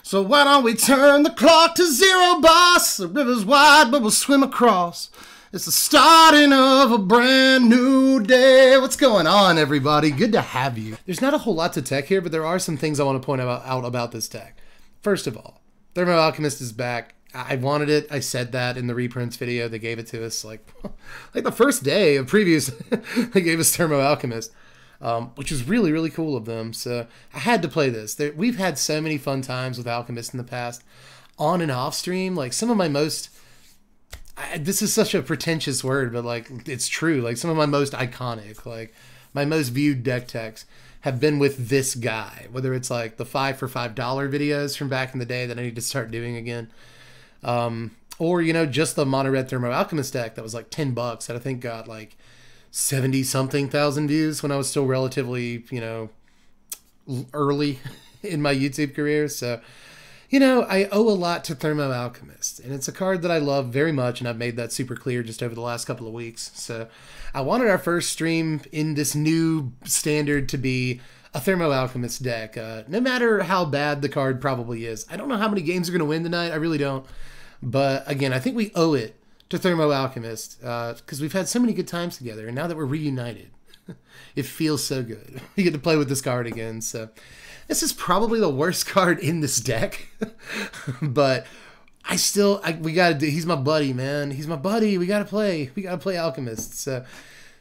So why don't we turn the clock to zero, boss? The river's wide, but we'll swim across. It's the starting of a brand new day. What's going on, everybody? Good to have you. There's not a whole lot to tech here, but there are some things I want to point out about this deck. First of all, Thermo-Alchemist is back. I wanted it. I said that in the reprints video. They gave it to us like the first day of previews. They gave us Thermo-Alchemist, which is really, really cool of them. So I had to play this. We've had so many fun times with Alchemist in the past, on and off stream. Like some of my most, this is such a pretentious word, but like it's true. Like some of my most iconic, like my most viewed deck techs have been with this guy. Whether it's like the 5 for $5 videos from back in the day that I need to start doing again. Or, you know, just the mono red Thermo-Alchemist deck that was like $10 that I think got like 70-something thousand views when I was still relatively, you know, early in my YouTube career. So, you know, I owe a lot to Thermo-Alchemist, and it's a card that I love very much, and I've made that super clear just over the last couple of weeks. So I wanted our first stream in this new standard to be a Thermo-Alchemist deck, no matter how bad the card probably is. I don't know how many games are going to win tonight. I really don't. But again, I think we owe it to Thermo-Alchemist because we've had so many good times together. And now that we're reunited, it feels so good. We get to play with this card again. So this is probably the worst card in this deck. But we got to do, he's my buddy, man. He's my buddy. We got to play. We got to play Alchemist. So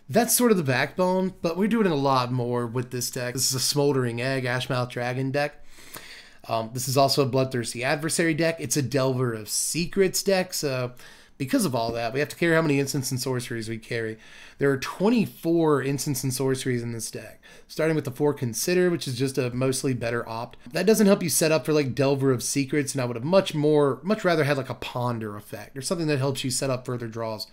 that's sort of the backbone, but we're doing a lot more with this deck. This is a Smoldering Egg, Ashmouth Dragon deck. This is also a Bloodthirsty Adversary deck. It's a Delver of Secrets deck, so because of all that, we have to carry how many instants and sorceries we carry. There are 24 instants and sorceries in this deck, starting with the 4 Consider, which is just a mostly better opt. That doesn't help you set up for like Delver of Secrets, and I would have much rather had like a Ponder effect, or something that helps you set up further draws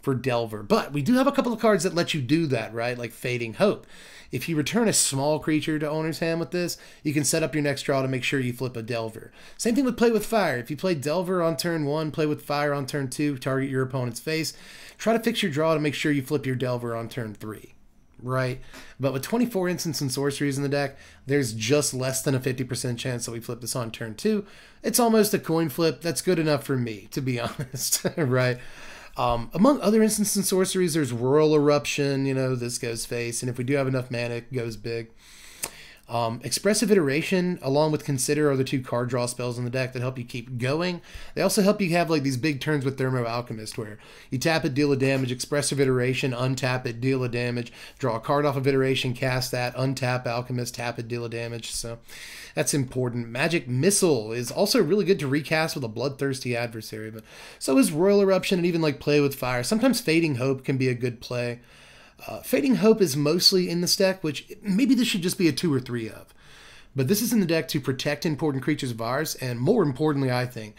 for Delver. But we do have a couple of cards that let you do that, right? Like Fading Hope. If you return a small creature to owner's hand with this, you can set up your next draw to make sure you flip a Delver. Same thing with Play with Fire. If you play Delver on turn 1, Play with Fire on turn 2, target your opponent's face, try to fix your draw to make sure you flip your Delver on turn 3. Right? But with 24 instants and sorceries in the deck, there's just less than a 50% chance that we flip this on turn 2. It's almost a coin flip. That's good enough for me, to be honest. Right? Among other instants and sorceries, there's Royal Eruption, you know, this goes face, and if we do have enough mana, it goes big. Expressive Iteration, along with Consider, are the 2 card draw spells in the deck that help you keep going. They also help you have like these big turns with Thermo-Alchemist, where you tap it, deal a damage, Expressive Iteration, untap it, deal a damage, draw a card off of Iteration, cast that, untap Alchemist, tap it, deal a damage. So that's important. Magic Missile is also really good to recast with a Bloodthirsty Adversary, but so is Royal Eruption and even like Play with Fire. Sometimes Fading Hope can be a good play. Fading Hope is mostly in this deck, which maybe this should just be a 2 or 3 of. But this is in the deck to protect important creatures of ours, and more importantly, I think,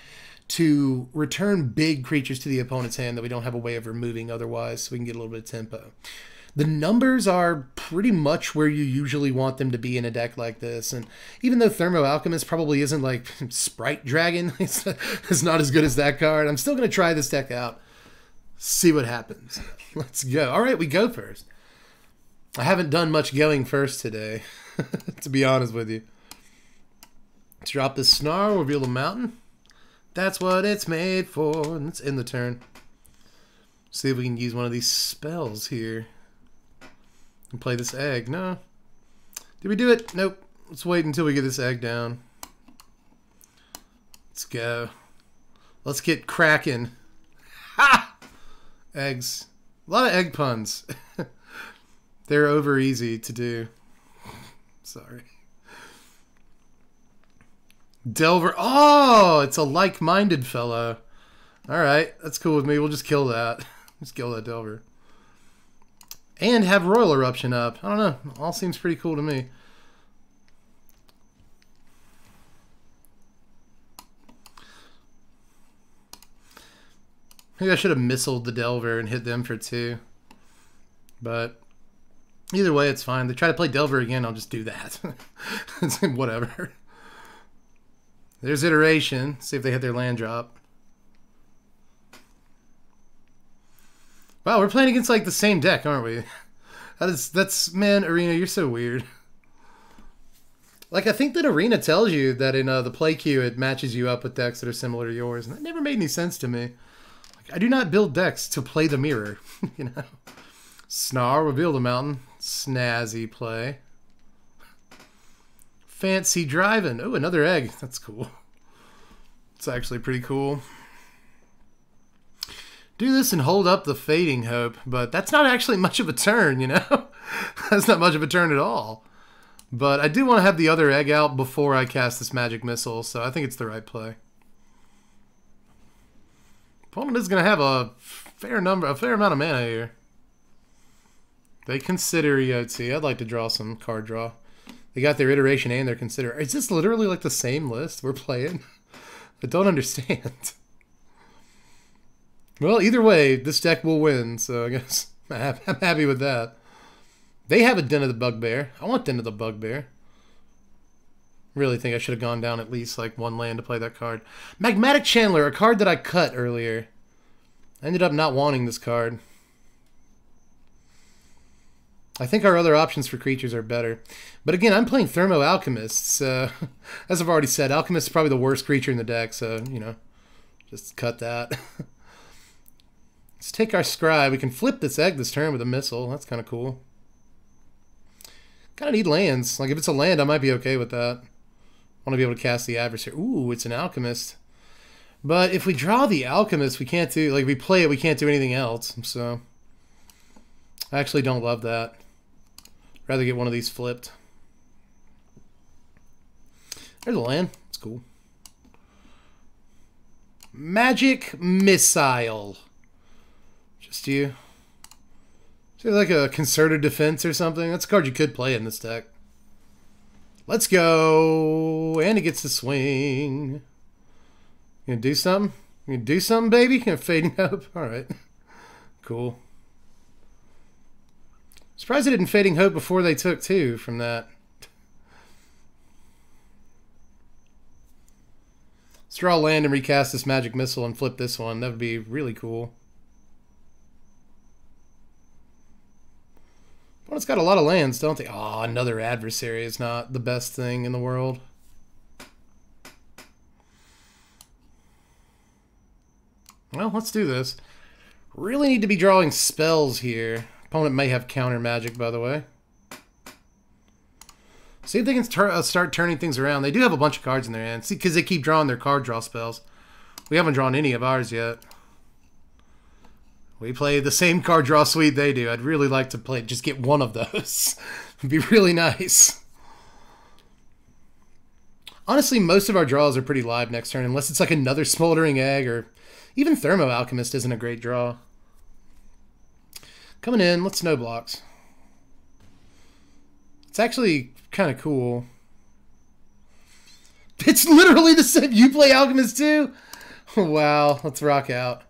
to return big creatures to the opponent's hand that we don't have a way of removing otherwise, so we can get a little bit of tempo. The numbers are pretty much where you usually want them to be in a deck like this, and even though Thermo-Alchemist probably isn't like Sprite Dragon, it's not as good as that card, I'm still going to try this deck out. See what happens. Let's go. All right, we go first. I haven't done much going first today, to be honest with you. Let's drop this Snarl, reveal the mountain. That's what it's made for. And let's end the turn. See if we can use one of these spells here. And play this egg. No. Did we do it? Nope. Let's wait until we get this egg down. Let's go. Let's get cracking. Ha! Eggs. A lot of egg puns. They're over easy to do. Sorry. Delver. Oh, it's a like-minded fellow. All right, that's cool with me. We'll just kill that. Just kill that Delver. And have Royal Eruption up. I don't know. All seems pretty cool to me. Maybe I should have missiled the Delver and hit them for 2. But either way, it's fine. They try to play Delver again, I'll just do that. Whatever. There's Iteration. See if they hit their land drop. Wow, we're playing against like the same deck, aren't we? That's man, Arena, you're so weird. Like, I think that Arena tells you that in the play queue, it matches you up with decks that are similar to yours. And that never made any sense to me. Like, I do not build decks to play the mirror, you know. Snar, reveal the mountain. Snazzy play. Fancy driving. Oh, another egg. That's cool. It's actually pretty cool. Do this and hold up the Fading Hope, but that's not actually much of a turn, you know? That's not much of a turn at all. But I do want to have the other egg out before I cast this Magic Missile, so I think it's the right play. Opponent is going to have a fair amount of mana here. They consider EOT. I'd like to draw some card draw. They got their iteration and their consider. Is this literally like the same list we're playing? I don't understand. Well, either way, this deck will win, so I guess I'm happy with that. They have a Den of the Bugbear. I want Den of the Bugbear. Really think I should have gone down at least like one land to play that card. Magmatic Chandler, a card that I cut earlier. I ended up not wanting this card. I think our other options for creatures are better. But again, I'm playing Thermo-Alchemist, so as I've already said, Alchemist is probably the worst creature in the deck, so, you know, just cut that. Let's take our Scribe. We can flip this egg this turn with a missile. That's kind of cool. Kind of need lands. Like, if it's a land, I might be okay with that. I want to be able to cast the Adversary. Ooh, it's an Alchemist. But if we draw the Alchemist, we can't do... Like, we play it, we can't do anything else. So, I actually don't love that. Rather get one of these flipped. There's a land. It's cool. Magic Missile. Just you. So like a concerted defense or something. That's a card you could play in this deck. Let's go. And it gets to swing. You gonna do something? You gonna do something, baby? Gonna Fading Hope? Alright. Cool. Surprised I didn't Fading Hope before they took two from that. Let's draw land and recast this Magic Missile and flip this one. That would be really cool. Well, it's got a lot of lands, don't they? Oh, another Adversary is not the best thing in the world. Well, let's do this. Really need to be drawing spells here. Opponent may have counter magic, by the way. See if they can start turning things around. They do have a bunch of cards in their hand. See, because they keep drawing their card draw spells. We haven't drawn any of ours yet. We play the same card draw suite they do. I'd really like to play, just get one of those. It'd be really nice. Honestly, most of our draws are pretty live next turn, unless it's like another Smoldering Egg, or even Thermo-Alchemist isn't a great draw. Coming in, let's snow blocks. It's actually kind of cool. It's literally the same. You play Alchemist too? Wow, let's rock out.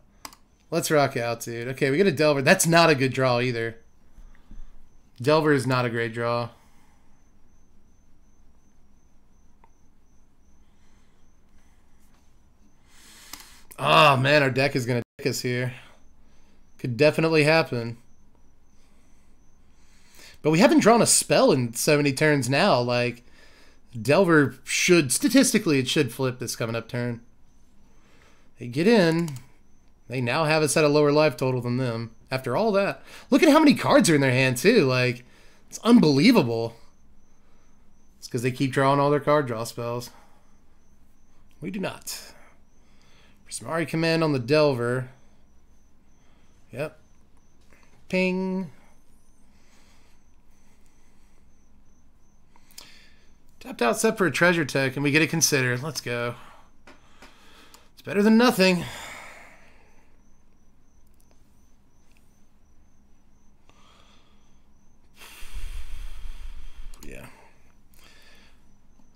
Let's rock out, dude. Okay, we get a Delver. That's not a good draw either. Delver is not a great draw. Oh, man, our deck is going to dick us here. Could definitely happen. But we haven't drawn a spell in 70 turns now. Like, Delver should, statistically, it should flip this coming up turn. They get in. They now have us at a lower life total than them. After all that. Look at how many cards are in their hand, too. Like, it's unbelievable. It's because they keep drawing all their card draw spells. We do not. Prismari Command on the Delver. Yep. Ping. Tapped out set for a treasure tech, and we get it considered. Let's go. It's better than nothing. Yeah.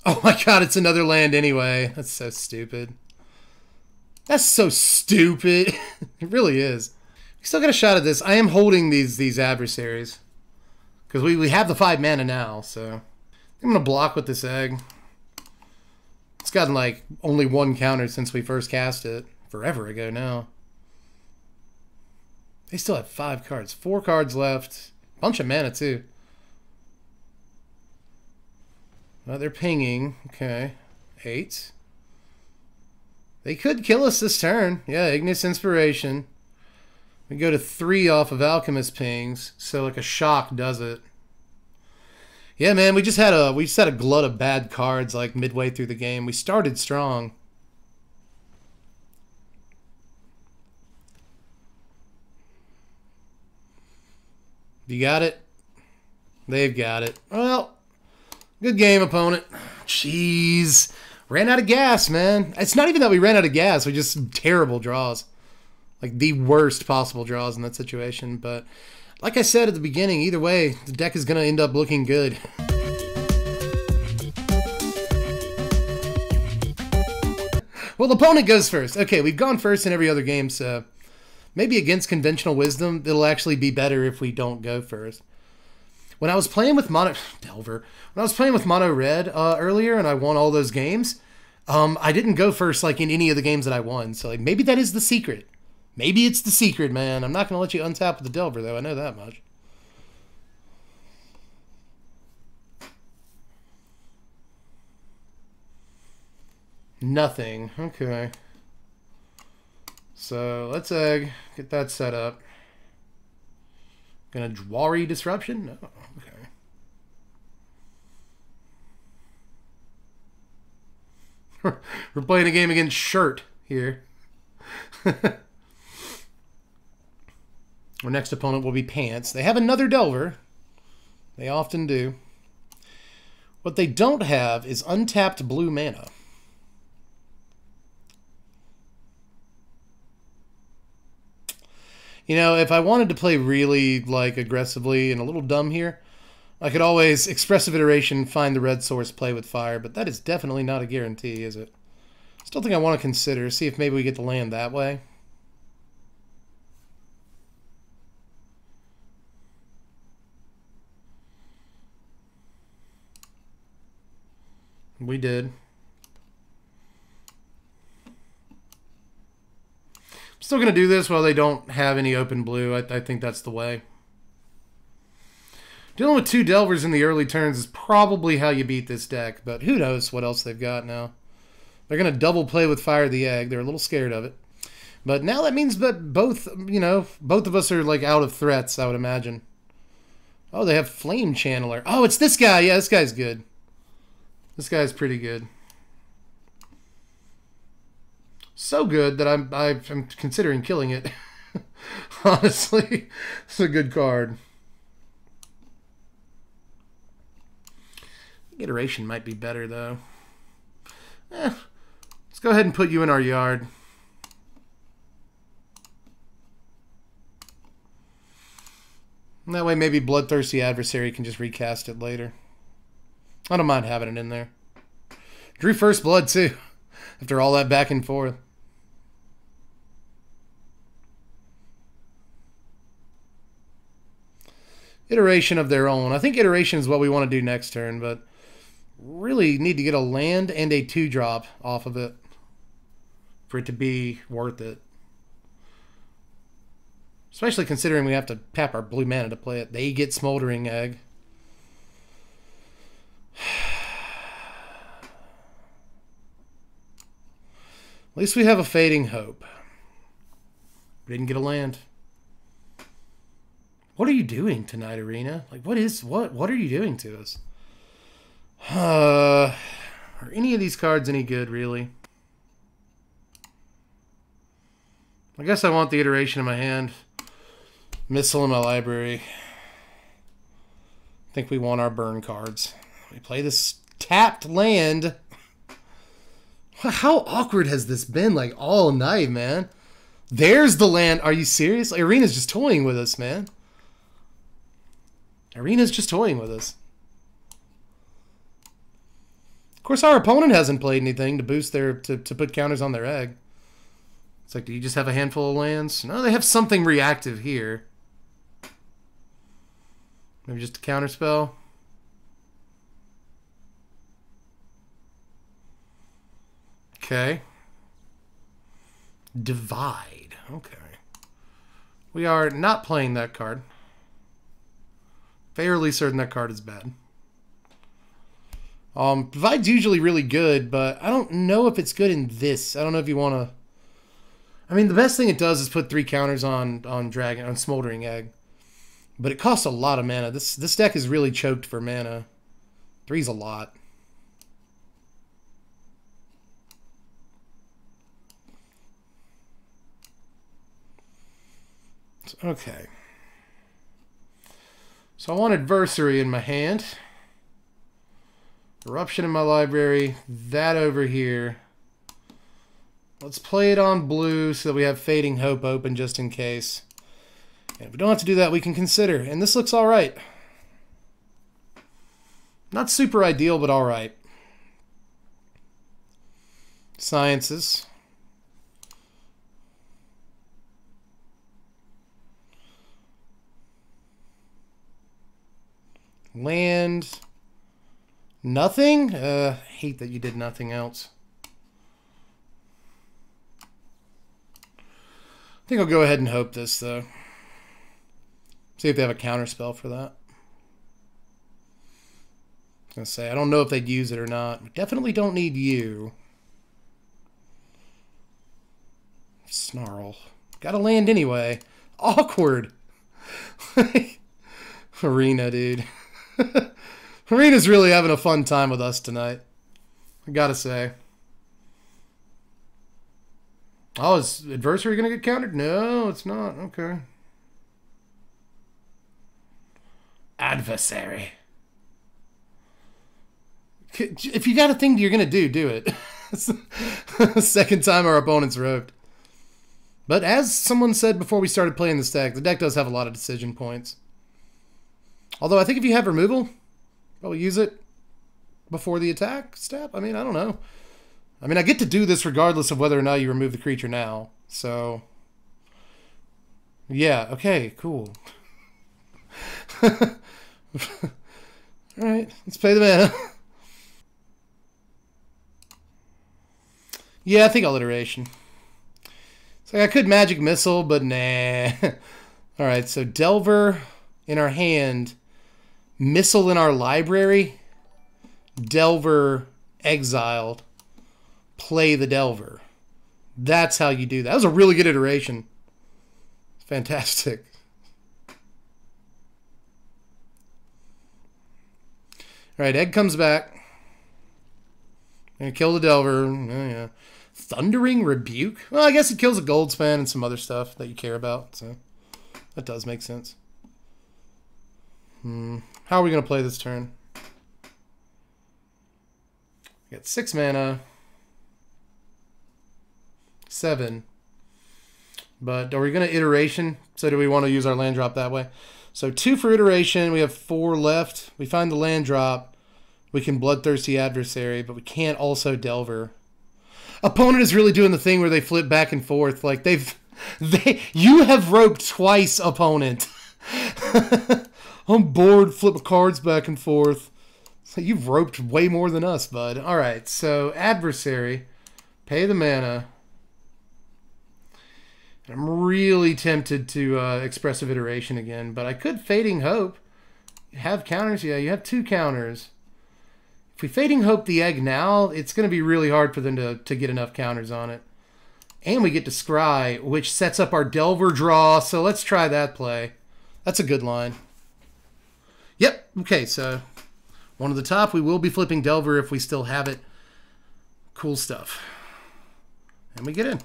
Oh my god, it's another land anyway. That's so stupid. That's so stupid. It really is. We still got a shot at this. I am holding these adversaries. Because we have the 5 mana now, so... I'm going to block with this egg. It's gotten, like, only one counter since we first cast it. Forever ago now. They still have 5 cards. 4 cards left. Bunch of mana, too. They're pinging. Okay. 8. They could kill us this turn. Yeah, Ignis Inspiration. We go to 3 off of Alchemist pings, so like a shock does it. Yeah, man, we just had a glut of bad cards like midway through the game. We started strong. You got it? They've got it. Well, good game, opponent. Jeez. Ran out of gas, man. It's not even that we ran out of gas. We just terrible draws. Like the worst possible draws in that situation. But like I said at the beginning, either way, the deck is going to end up looking good. Well, the opponent goes first. Okay, we've gone first in every other game, so maybe against conventional wisdom, it'll actually be better if we don't go first. When I was playing with Mono... Delver. When I was playing with Mono Red earlier and I won all those games, I didn't go first like in any of the games that I won. So like maybe that is the secret. Maybe it's the secret, man. I'm not going to let you untap with the Delver, though. I know that much. Nothing. Okay. So let's get that set up. Gonna Dwari Disruption? No. Okay. We're playing a game against Shirt here. Our next opponent will be Pants. They have another Delver. They often do. What they don't have is untapped blue mana. You know, if I wanted to play really, like, aggressively and a little dumb here, I could always Expressive Iteration, find the red source, play with fire, but that is definitely not a guarantee, is it? Still think I want to consider, see if maybe we get the land that way. We did. I'm still going to do this while they don't have any open blue. I think that's the way. Dealing with 2 Delvers in the early turns is probably how you beat this deck, but who knows what else they've got now. They're going to double play with Fire the Egg. They're a little scared of it. But now that means that both, you know, both of us are like out of threats, I would imagine. Oh, they have Flame Channeler. Oh, it's this guy. Yeah, this guy's good. This guy's pretty good. So good that I'm considering killing it. Honestly, it's a good card. Iteration might be better, though. Let's go ahead and put you in our yard. And that way maybe Bloodthirsty Adversary can just recast it later. I don't mind having it in there. Drew first blood, too, after all that back and forth. Iteration of their own. I think iteration is what we want to do next turn, but really need to get a land and a 2-drop off of it for it to be worth it. Especially considering we have to tap our blue mana to play it. They get Smoldering Egg. At least we have a Fading Hope. We didn't get a land. What are you doing tonight, Arena? Like, what are you doing to us? Are any of these cards any good, really? I guess I want the iteration in my hand. Missile in my library. I think we want our burn cards. We play this tapped land. How awkward has this been, like, all night, man? There's the land. Are you serious? Like, Arena's just toying with us, man. Arena's just toying with us. Of course, our opponent hasn't played anything to boost their... to put counters on their egg. It's like, do you just have a handful of lands? No, they have something reactive here. Maybe just a counter spell. Okay. Divide. Okay. We are not playing that card. Fairly certain that card is bad. Provide's usually really good, but I don't know if it's good in this. I don't know if you want to... I mean, the best thing it does is put 3 counters on Smoldering Egg. But it costs a lot of mana. This deck is really choked for mana. 3's a lot. Okay. So I want Adversary in my hand. Eruption in my library. That over here. Let's play it on blue so that we have Fading Hope open just in case. And if we don't have to do that, we can consider. And this looks alright. Not super ideal, but alright. Sciences. Land. Nothing? I hate that you did nothing else. I think I'll go ahead and hope this, though. See if they have a counter spell for that. I was going to say, I don't know if they'd use it or not. We definitely don't need you. Snarl. Gotta land anyway. Awkward. Arena, dude. Arena's really having a fun time with us tonight. I gotta say. Oh, is Adversary gonna get countered? No, it's not. Okay. Adversary. If you got a thing you're gonna do it. Second time our opponent's roped. But as someone said before we started playing this deck, the deck does have a lot of decision points. Although I think if you have removal, probably use it before the attack step. I mean, I don't know. I mean, I get to do this regardless of whether or not you remove the creature now. So, yeah, okay, cool. Alright, let's pay the mana. Yeah, I think I'll iteration. It's like I could Magic Missile, but nah. Alright, so Delver in our hand, Missile in our library, Delver exiled, play the Delver. That's how you do that. That was a really good iteration. Fantastic. Alright, Egg comes back. Gonna kill the Delver. Oh, yeah. Thundering Rebuke? Well, I guess it kills a Goldspan and some other stuff that you care about. So that does make sense. How are we going to play this turn? We got 6 mana. 7. But are we going to iteration? So do we want to use our land drop that way? So 2 for iteration. We have 4 left. We find the land drop. We can Bloodthirsty Adversary, but we can't also Delver. Opponent is really doing the thing where they flip back and forth. Like you have roped twice, opponent. I'm bored, flip the cards back and forth. So you've roped way more than us, bud. Alright, so Adversary. Pay the mana. I'm really tempted to Expressive Iteration again, but I could Fading Hope. You have counters? Yeah, you have 2 counters. If we Fading Hope the Egg now, it's going to be really hard for them to get enough counters on it. And we get to Scry, which sets up our Delver draw, so let's try that play. That's a good line. Yep, okay, so one at the top. We will be flipping Delver if we still have it. Cool stuff. And we get in.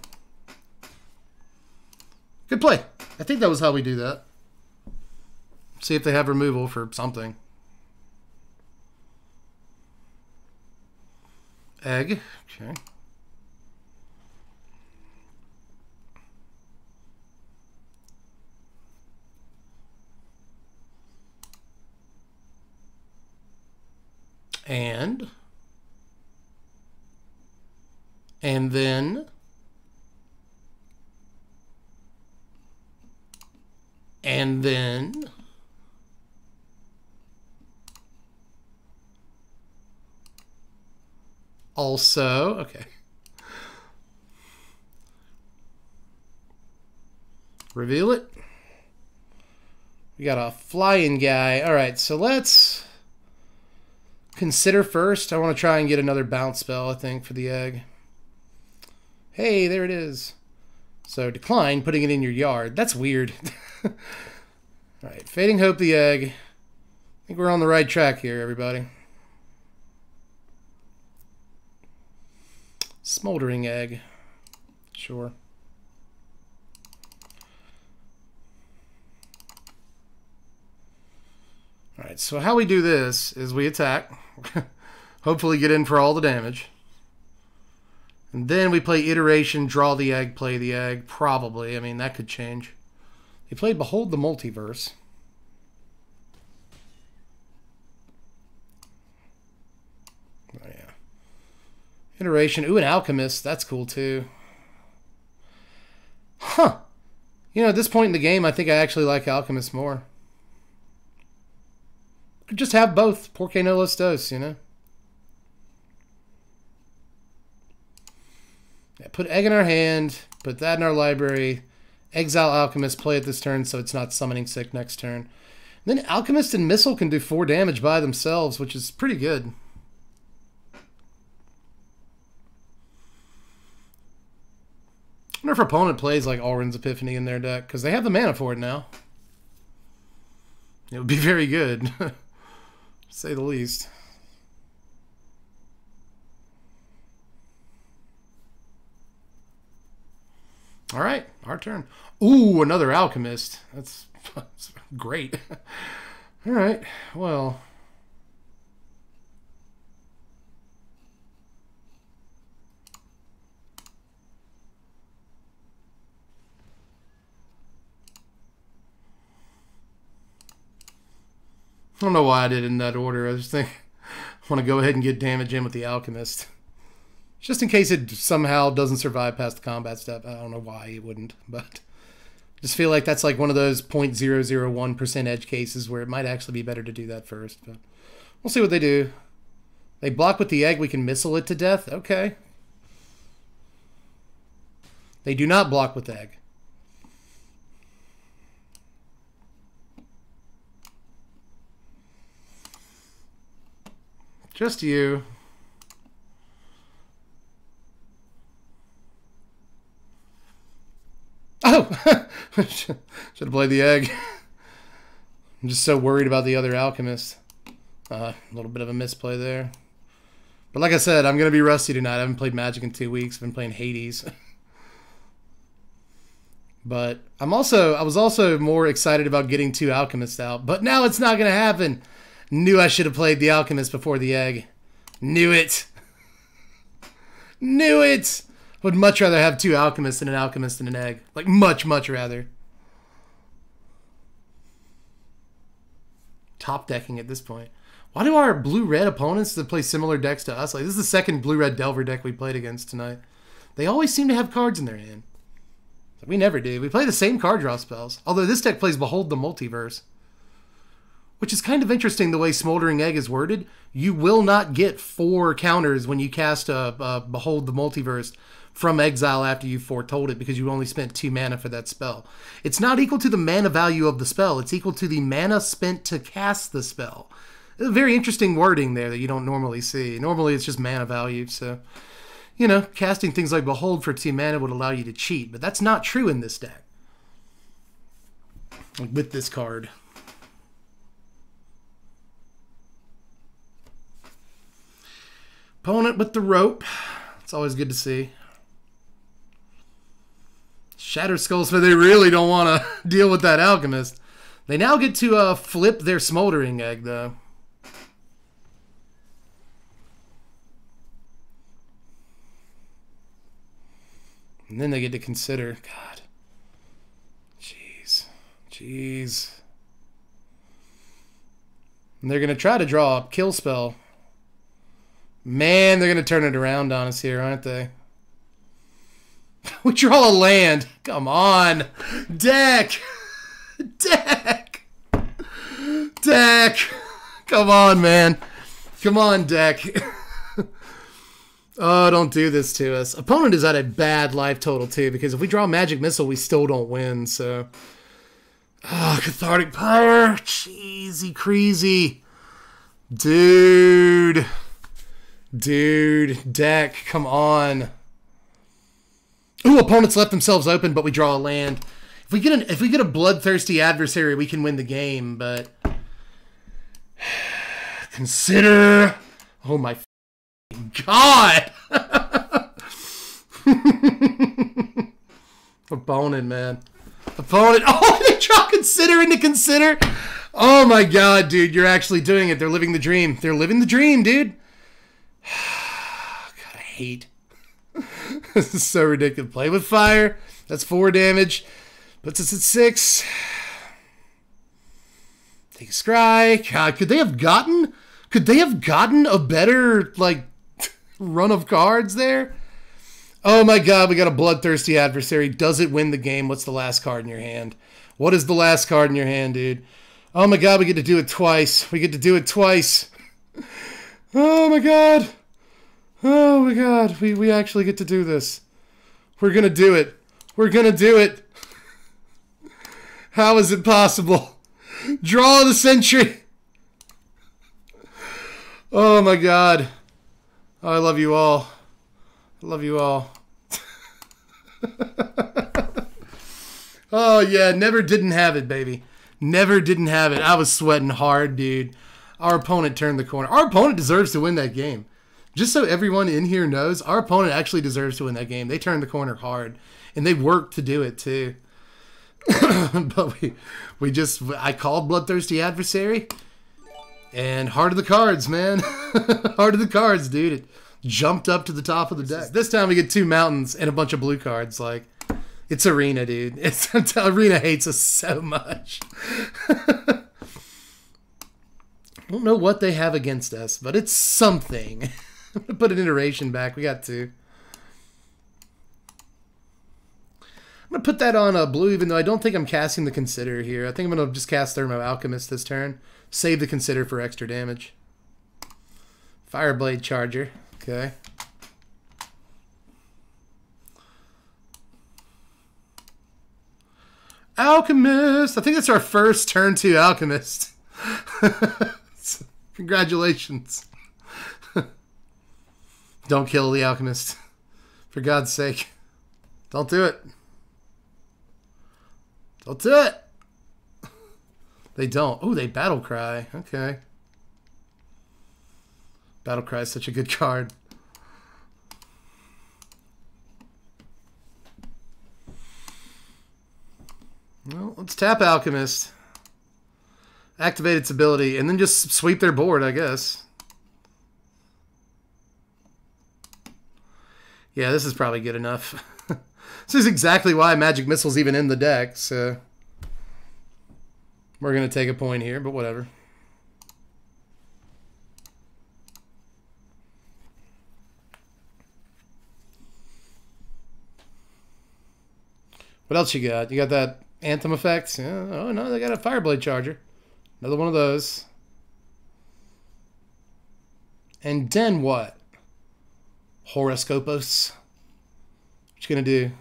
Good play. I think that was how we do that. See if they have removal for something. Egg. Okay. And then also, okay. Reveal it. We got a flying guy. All right, so let's consider first. I want to try and get another bounce spell, I think, for the egg. Hey, there it is. So decline, putting it in your yard. That's weird. Alright, Fading Hope the egg. I think we're on the right track here, everybody. Smoldering Egg. Sure. Alright, so how we do this is we attack. Hopefully get in for all the damage. And then we play Iteration, draw the egg, play the egg. Probably. I mean, that could change. He played Behold the Multiverse. Oh, yeah. Iteration. Ooh, an Alchemist. That's cool, too. Huh. You know, at this point in the game, I think I actually like Alchemist more. Could just have both. Porque no los dos, you know? Yeah, put egg in our hand. Put that in our library. Exile Alchemist. Play it this turn so it's not summoning sick next turn. And then Alchemist and Missile can do 4 damage by themselves, which is pretty good. I wonder if our opponent plays like Alrund's Epiphany in their deck, because they have the mana for it now. It would be very good. To say the least. Alright, our turn. Ooh, another Alchemist. That's great. Alright, well. I don't know why I did it in that order. I just think I want to go ahead and get damage in with the Alchemist. Just in case it somehow doesn't survive past the combat step. I don't know why it wouldn't, but I just feel like that's like one of those 0.001% edge cases where it might actually be better to do that first. But we'll see what they do. They block with the egg. We can missile it to death. Okay. They do not block with egg. Just you. Oh! Should have played the egg. I'm just so worried about the other Alchemist. A little bit of a misplay there. But like I said, I'm going to be rusty tonight. I haven't played Magic in 2 weeks. I've been playing Hades. But I was also more excited about getting 2 Alchemists out. But now it's not going to happen. Knew I should have played the Alchemist before the egg. Knew it. Knew it. Would much rather have 2 Alchemists than an Alchemist and an egg. Like, much, much rather. Top decking at this point. Why do our blue-red opponents that play similar decks to us, like, this is the second blue-red Delver deck we played against tonight. They always seem to have cards in their hand. We never do. We play the same card draw spells. Although this deck plays Behold the Multiverse. Which is kind of interesting the way Smoldering Egg is worded. You will not get 4 counters when you cast a Behold the Multiverse from exile after you foretold it, because you only spent 2 mana for that spell. It's not equal to the mana value of the spell. It's equal to the mana spent to cast the spell. Very interesting wording there that you don't normally see. Normally it's just mana value. So, you know, casting things like Behold for 2 mana would allow you to cheat. But that's not true in this deck. Like with this card. Opponent with the rope. It's always good to see. Shattered Skullsmith, they really don't want to deal with that Alchemist. They now get to flip their Smoldering Egg, though. And then they get to consider. God. Jeez. Jeez. And they're going to try to draw a kill spell. Man, they're going to turn it around on us here, aren't they? We draw a land. Come on. Deck. Deck. Deck. Come on, man. Come on, deck. Oh, don't do this to us. Opponent is at a bad life total, too, because if we draw Magic Missile, we still don't win, so... Oh, Cathartic Power. Cheesy, crazy. Dude. Dude. Deck, come on. Ooh, opponents left themselves open, but we draw a land. If we get a Bloodthirsty Adversary, we can win the game, but... Consider... Oh my God! Opponent, man. Opponent. Oh, they draw Consider into Consider. Oh my God, dude. You're actually doing it. They're living the dream. They're living the dream, dude. God, I hate. This is so ridiculous. Play with fire. That's 4 damage. Puts us at 6. Take a scry. God, could they have gotten a better, like, run of cards there? Oh my God, we got a Bloodthirsty Adversary. Does it win the game? What's the last card in your hand? What is the last card in your hand, dude? Oh my God, we get to do it twice. We get to do it twice. Oh my God. Oh my God. We actually get to do this. We're going to do it. We're going to do it. How is it possible? Draw the century. Oh my God. Oh, I love you all. I love you all. Oh yeah, never didn't have it, baby. Never didn't have it. I was sweating hard, dude. Our opponent turned the corner. Our opponent deserves to win that game. Just so everyone in here knows, our opponent actually deserves to win that game. They turned the corner hard, and they worked to do it too. But I called Bloodthirsty Adversary, and heart of the cards, man. Heart of the cards, dude. It jumped up to the top of the deck. This time we get 2 mountains and a bunch of blue cards. Like, it's Arena, dude. Arena hates us so much. I don't know what they have against us, but it's something. I'm going to put an iteration back. We got 2. I'm going to put that on blue, even though I don't think I'm casting the Consider here. I think I'm going to just cast Thermo-Alchemist this turn. Save the Consider for extra damage. Fireblade Charger. Okay. Alchemist! I think that's our first turn 2 Alchemist. Congratulations. Don't kill the Alchemist. For God's sake. Don't do it. Don't do it! They don't. Oh, they Battle Cry. Okay. Battle Cry is such a good card. Well, let's tap Alchemist. Activate its ability, and then just sweep their board, I guess. Yeah, this is probably good enough. This is exactly why Magic Missile's even in the deck, so... We're going to take a point here, but whatever. What else you got? You got that Anthem effect? Yeah. Oh, no, they got a Fireblade Charger. Another one of those. And then what? Horoscopos. What you going to do?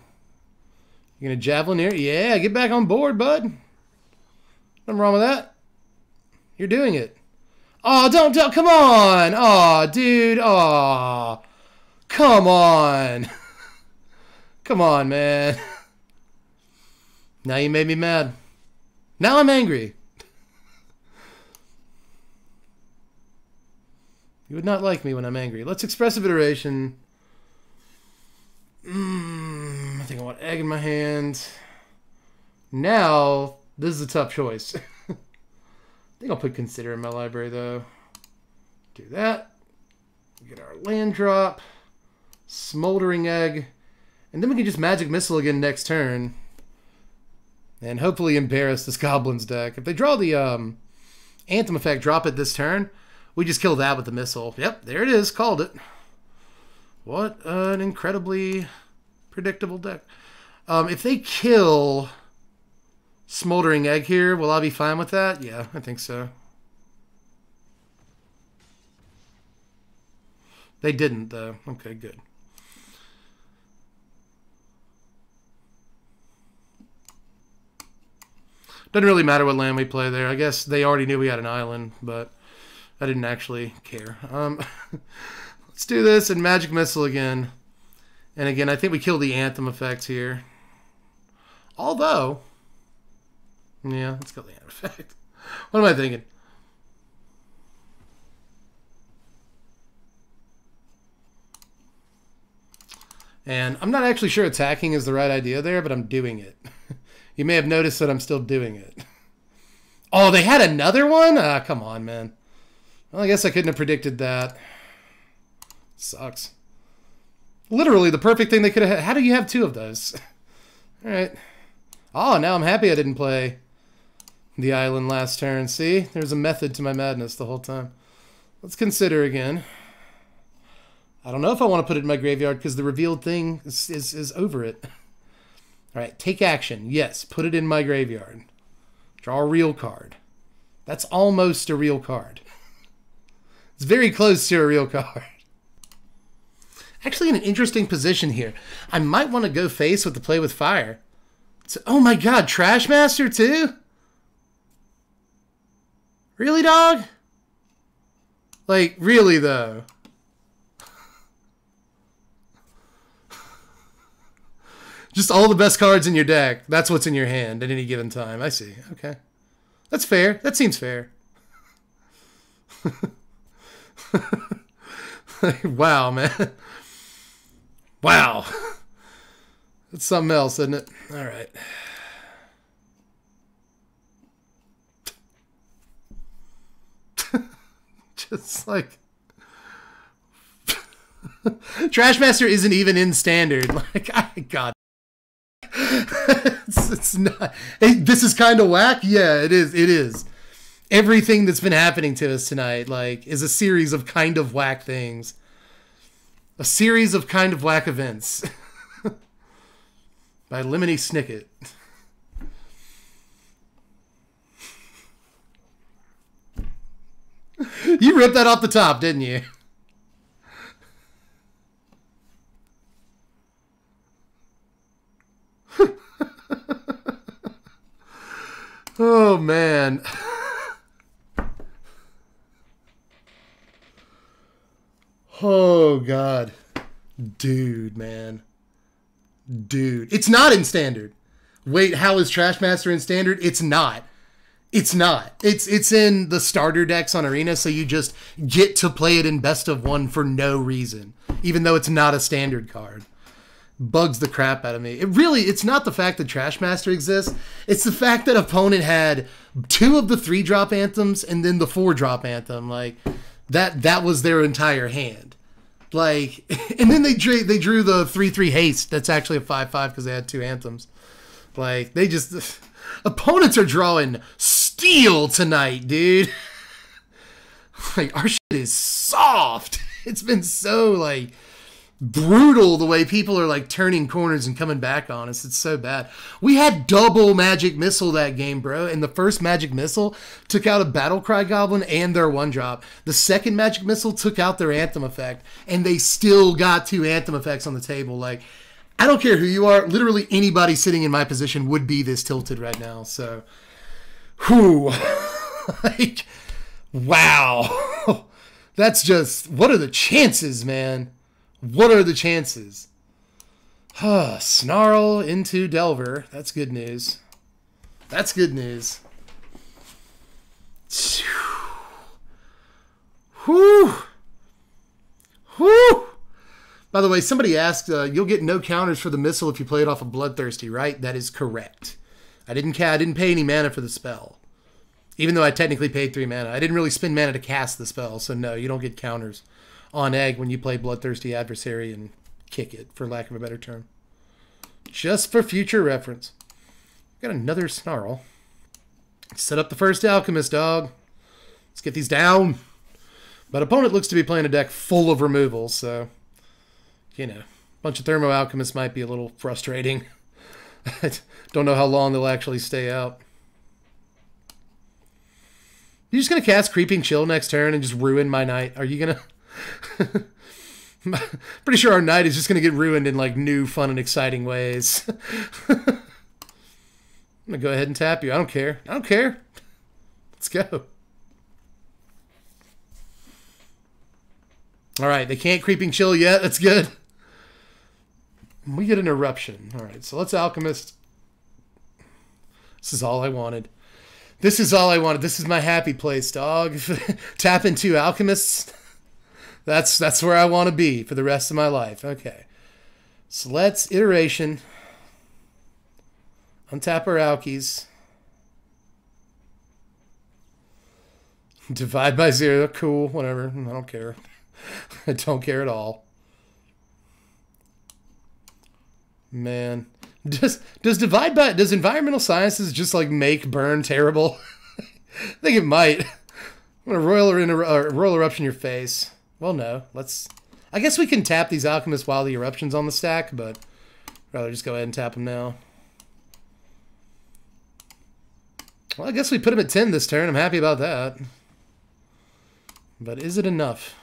You going to Javelin here? Yeah, get back on board, bud. Nothing wrong with that. You're doing it. Oh, don't, come on. Oh, dude. Oh, come on. Come on, man. Now you made me mad. Now I'm angry. You would not like me when I'm angry. Let's Expressive Iteration. I think I want Egg in my hand. Now, this is a tough choice. I think I'll put Consider in my library, though. Do that. Get our land drop. Smoldering Egg. And then we can just Magic Missile again next turn. And hopefully embarrass this Goblin's deck. If they draw the Anthem effect, drop it this turn, we just kill that with the Missile. Yep, there it is. Called it. What an incredibly predictable deck. If they kill Smoldering Egg here, will I be fine with that? Yeah, I think so. They didn't, though. Okay, good. Doesn't really matter what land we play there. I guess they already knew we had an island, but I didn't actually care. Let's do this and Magic Missile again. And again, I think we kill the Anthem effect here. Although, yeah, let's kill the Anthem effect. What am I thinking? And I'm not actually sure attacking is the right idea there, but I'm doing it. You may have noticed that I'm still doing it. Oh, they had another one? Ah, come on, man. Well, I guess I couldn't have predicted that. Sucks. Literally the perfect thing they could have had. How do you have two of those? All right. Oh, now I'm happy I didn't play the island last turn. See? There's a method to my madness the whole time. Let's consider again. I don't know if I want to put it in my graveyard because the revealed thing is over it. All right, take action. Yes, put it in my graveyard. Draw a real card. That's almost a real card. It's very close to a real card. Actually in an interesting position here. I might want to go face with the Play with Fire. So, oh my god, Trash Master too? Really, dog? Like, really though? Just all the best cards in your deck. That's what's in your hand at any given time. I see. Okay. That's fair. That seems fair. Wow, man. Wow. That's something else, isn't it? All right. Just like... Trash Master isn't even in Standard. Like, God. It's not. Hey, this is kind of whack. Yeah, it is. It is. Everything that's been happening to us tonight, like, is a series of kind of whack things. A series of kind of whack events. By Lemony Snicket. You ripped that off the top, didn't you? Oh, man. Oh, God. Dude, man. Dude. It's not in Standard. Wait, how is Trash Master in Standard? It's not. It's not. It's in the starter decks on Arena, so you just get to play it in best of one for no reason, even though it's not a Standard card. Bugs the crap out of me. It's not the fact that Trash Master exists. It's the fact that opponent had 2 of the 3-drop anthems and then the 4-drop anthem. Like, that was their entire hand. Like, and then they drew the 3/3 haste. That's actually a 5/5 because they had 2 anthems. Like, they just... Opponents are drawing steel tonight, dude. Like, our shit is soft. It's been so, like... brutal the way people are like turning corners and coming back on us. It's so bad. We had double Magic Missile that game, bro, and the first Magic Missile took out a Battlecry Goblin and their 1-drop. The second Magic Missile took out their Anthem effect, and they still got 2 Anthem effects on the table. Like, I don't care who you are, literally anybody sitting in my position would be this tilted right now. So, whew. Like, wow. That's just, what are the chances, man? What are the chances? Snarl into Delver. That's good news. That's good news. Whew. Whew. By the way, somebody asked, you'll get no counters for the missile if you play it off of Bloodthirsty, right? That is correct. I didn't pay any mana for the spell. Even though I technically paid 3 mana. I didn't really spend mana to cast the spell, so no, you don't get counters on Egg when you play Bloodthirsty Adversary and kick it, for lack of a better term. Just for future reference. Got another Snarl. Set up the first Alchemist, dog. Let's get these down. But opponent looks to be playing a deck full of removals, so, you know, a bunch of Thermo-Alchemists might be a little frustrating. I don't know how long they'll actually stay out. You just going to cast Creeping Chill next turn and just ruin my night? Are you going to... Pretty sure our night is just going to get ruined in like new, fun, and exciting ways. I'm going to go ahead and tap you. I don't care. I don't care. Let's go. All right, they can't Creeping Chill yet. That's good. We get an Eruption. All right, so let's Alchemist. This is all I wanted. This is all I wanted. This is my happy place, dog. Tap into Alchemists. That's where I want to be for the rest of my life. Okay. So let's Iteration. Untap our Alkies. Divide by 0. Cool. Whatever. I don't care. I don't care at all. Man. Does environmental sciences just like make burn terrible? I think it might. I'm gonna royal eruption your face. Well, no. I guess we can tap these alchemists while the eruption's on the stack, but I'd rather just go ahead and tap them now. Well, I guess we put him at 10 this turn. I'm happy about that. But is it enough?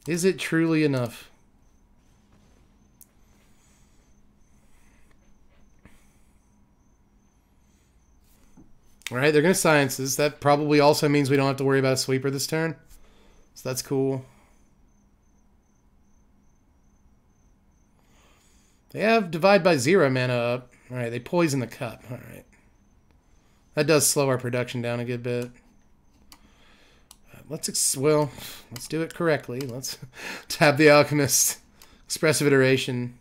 Is it truly enough? All right, they're going to Sciences. That probably also means we don't have to worry about a sweeper this turn. So that's cool. They have Divide by 0 mana up. All right, they Poison the Cup. All right. That does slow our production down a good bit. Let's do it correctly. Let's tap the Alchemist. Expressive Iteration.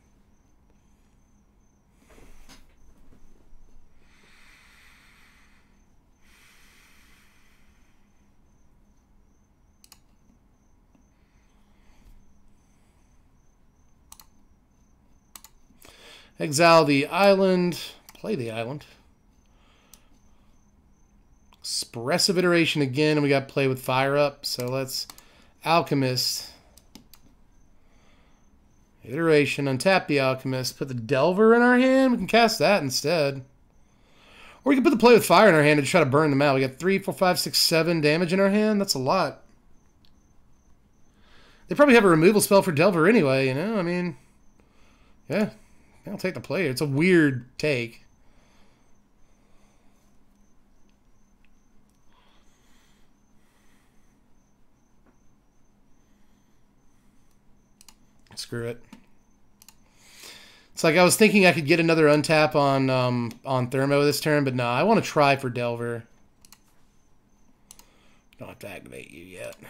Exile the island. Play the island. Expressive Iteration again, and we got Play with Fire up. So let's Alchemist. Iteration, untap the Alchemist. Put the Delver in our hand. We can cast that instead. Or we can put the Play with Fire in our hand and try to burn them out. We got 3, 4, 5, 6, 7 damage in our hand. That's a lot. They probably have a removal spell for Delver anyway, you know? I mean, yeah. I'll take the Play. It's a weird take. Screw it. It's like I was thinking I could get another untap on Thermo this turn, but nah, I want to try for Delver. Don't have to activate you yet. I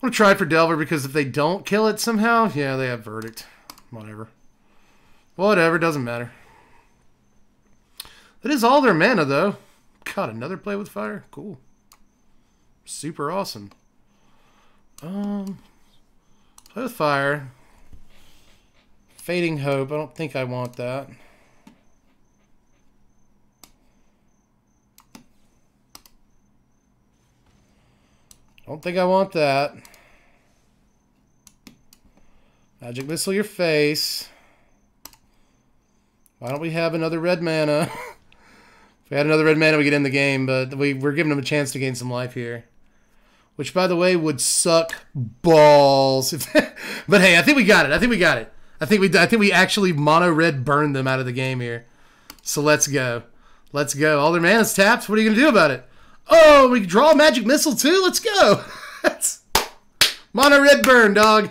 want to try for Delver because if they don't kill it somehow, yeah, they have Verdict. Whatever. Whatever, doesn't matter. That is all their mana, though. God, another Play with Fire? Cool. Super awesome. Play with Fire. Fading Hope. I don't think I want that. Don't think I want that. Magic Missile your face. Why don't we have another red mana? If we had another red mana, we get in the game, but we're giving them a chance to gain some life here. Which, by the way, would suck balls. But hey, I think we got it. I think we got it. I think we actually mono red burned them out of the game here. So let's go. Let's go. All their mana's tapped. What are you gonna do about it? Oh, we can draw a Magic Missile too. Let's go. That's mono red burn, dog.